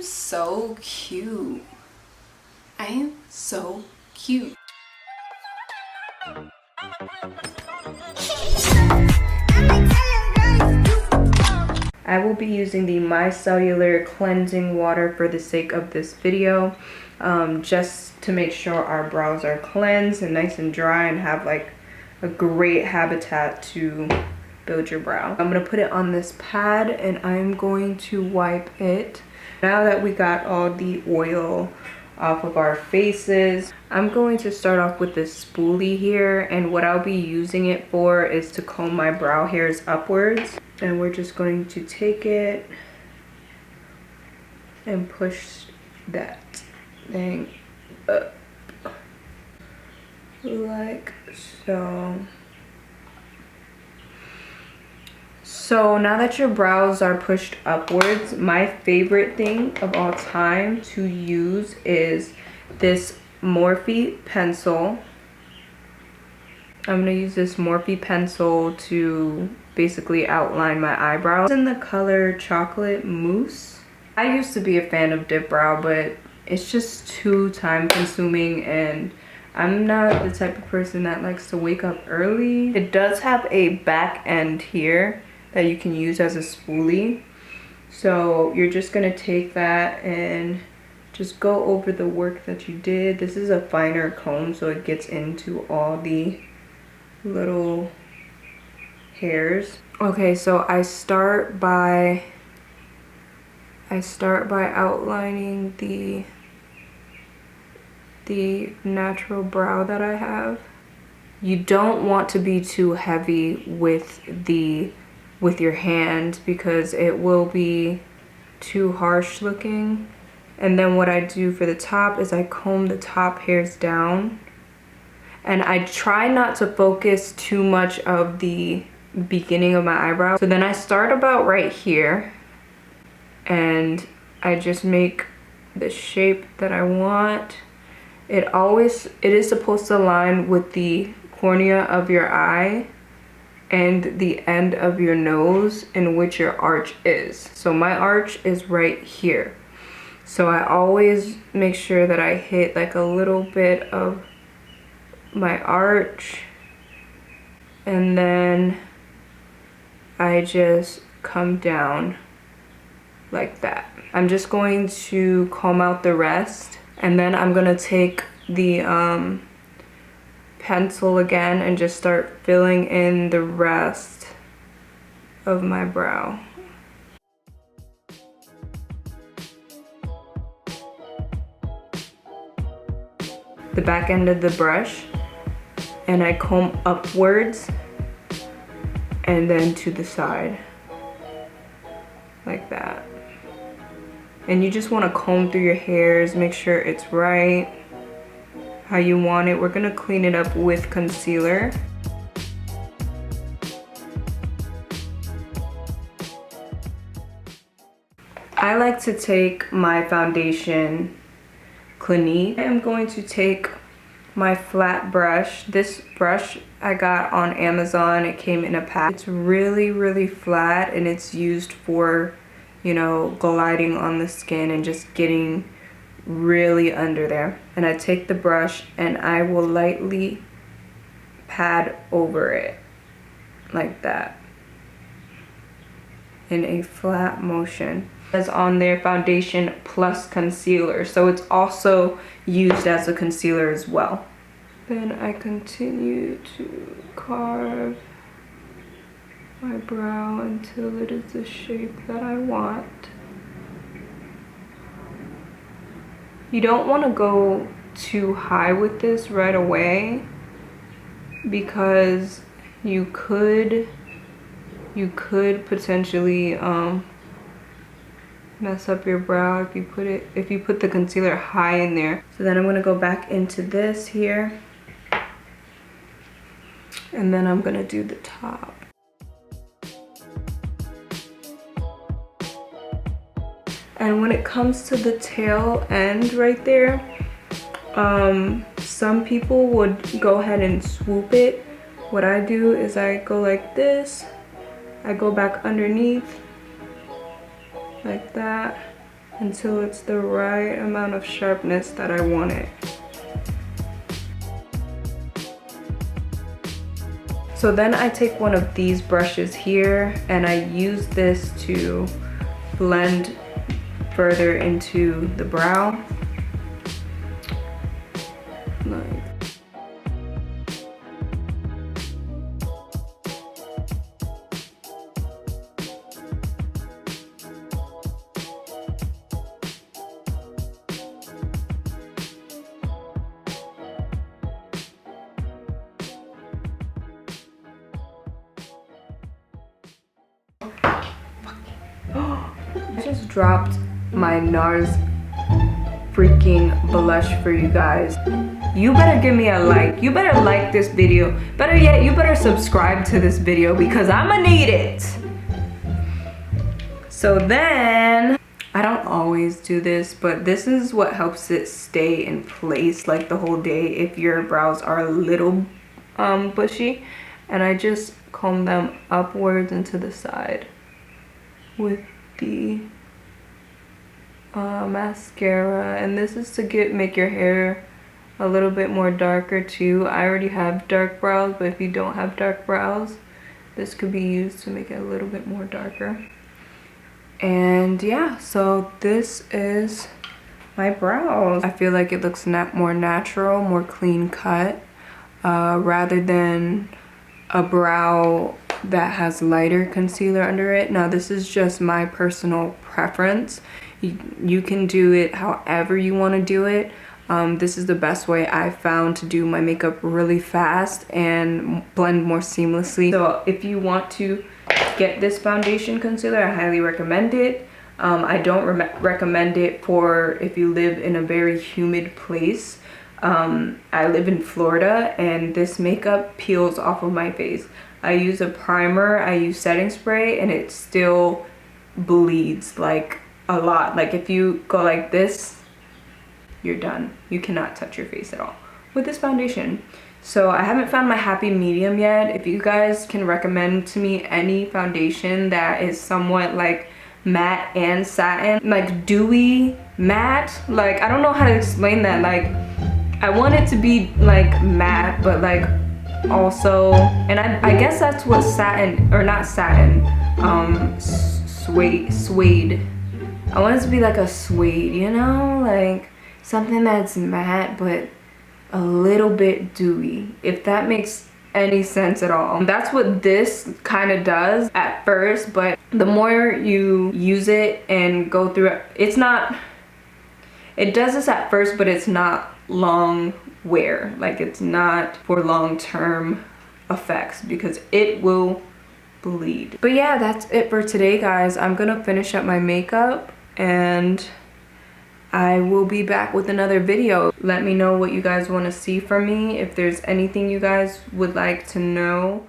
So cute. I am so cute. I will be using the Micellar cleansing water for the sake of this video, just to make sure our brows are cleansed and nice and dry and have like a great habitat to build your brow. I'm gonna put it on this pad and I'm going to wipe it. Now that we got all the oil off of our faces, I'm going to start off with this spoolie here, and what I'll be using it for is to comb my brow hairs upwards. And we're just going to take it and push that thing up like so. So now that your brows are pushed upwards, my favorite thing of all time to use is this Morphe pencil. I'm gonna use this Morphe pencil to basically outline my eyebrows in the color Chocolate Mousse. I used to be a fan of dip brow, but it's just too time consuming and I'm not the type of person that likes to wake up early. It does have a back end here that you can use as a spoolie. So you're just gonna take that and just go over the work that you did. This is a finer comb, so it gets into all the little hairs. Okay, so I start by outlining the natural brow that I have. You don't want to be too heavy with your hand because it will be too harsh looking. And then what I do for the top is I comb the top hairs down, and I try not to focus too much of the beginning of my eyebrow. So then I start about right here and I just make the shape that I want. It is supposed to align with the cornea of your eye and the end of your nose in which your arch is. So my arch is right here. So I always make sure that I hit like a little bit of my arch, and then I just come down like that. I'm just going to comb out the rest, and then I'm gonna take the pencil again and just start filling in the rest of my brow. The back end of the brush, and I comb upwards and then to the side like that. And you just want to comb through your hairs, make sure it's right how you want it. We're gonna clean it up with concealer. I like to take my foundation Clinique. I am going to take my flat brush. This brush I got on Amazon. It came in a pack. It's really, really flat, and it's used for, you know, gliding on the skin and just getting really under there. And I take the brush and I will lightly pad over it like that in a flat motion. It's on their foundation plus concealer, so it's also used as a concealer as well. Then I continue to carve my brow until it is the shape that I want. You don't want to go too high with this right away because you could potentially mess up your brow if you put the concealer high in there. So then I'm going to go back into this here, and then I'm going to do the top. And when it comes to the tail end right there, some people would go ahead and swoop it. What I do is I go like this, I go back underneath like that, until it's the right amount of sharpness that I want it. So then I take one of these brushes here and I use this to blend further into the brow. I just dropped my NARS freaking blush for you guys. You better give me a like. You better like this video. Better yet, you better subscribe to this video because I'ma need it. So then, I don't always do this, but this is what helps it stay in place like the whole day if your brows are a little bushy. And I just comb them upwards and to the side with the mascara, and this is to make your hair a little bit more darker too. I already have dark brows, but if you don't have dark brows, this could be used to make it a little bit more darker. And yeah, so this is my brows. I feel like it looks more natural, more clean cut, rather than a brow that has lighter concealer under it. Now this is just my personal preference. You can do it however you want to do it. This is the best way I found to do my makeup really fast and blend more seamlessly. So if you want to get this foundation concealer, I highly recommend it. I don't recommend it for if you live in a very humid place. I live in Florida and this makeup peels off of my face. I use a primer, I use setting spray, and it still bleeds like a lot. Like if you go like this, you're done. You cannot touch your face at all with this foundation. So I haven't found my happy medium yet. If you guys can recommend to me any foundation that is somewhat like matte and satin, like dewy matte, like I don't know how to explain that. Like I want it to be like matte, but like also, and I guess that's what satin, or not satin, suede. I want it to be like a suede, you know, like something that's matte but a little bit dewy, if that makes any sense at all. That's what this kind of does at first, but the more you use it and go through it, it does this at first, but it's not long wear. Like it's not for long-term effects because it will bleed. But yeah, that's it for today, guys. I'm gonna finish up my makeup and I will be back with another video. Let me know what you guys want to see from me, if there's anything you guys would like to know.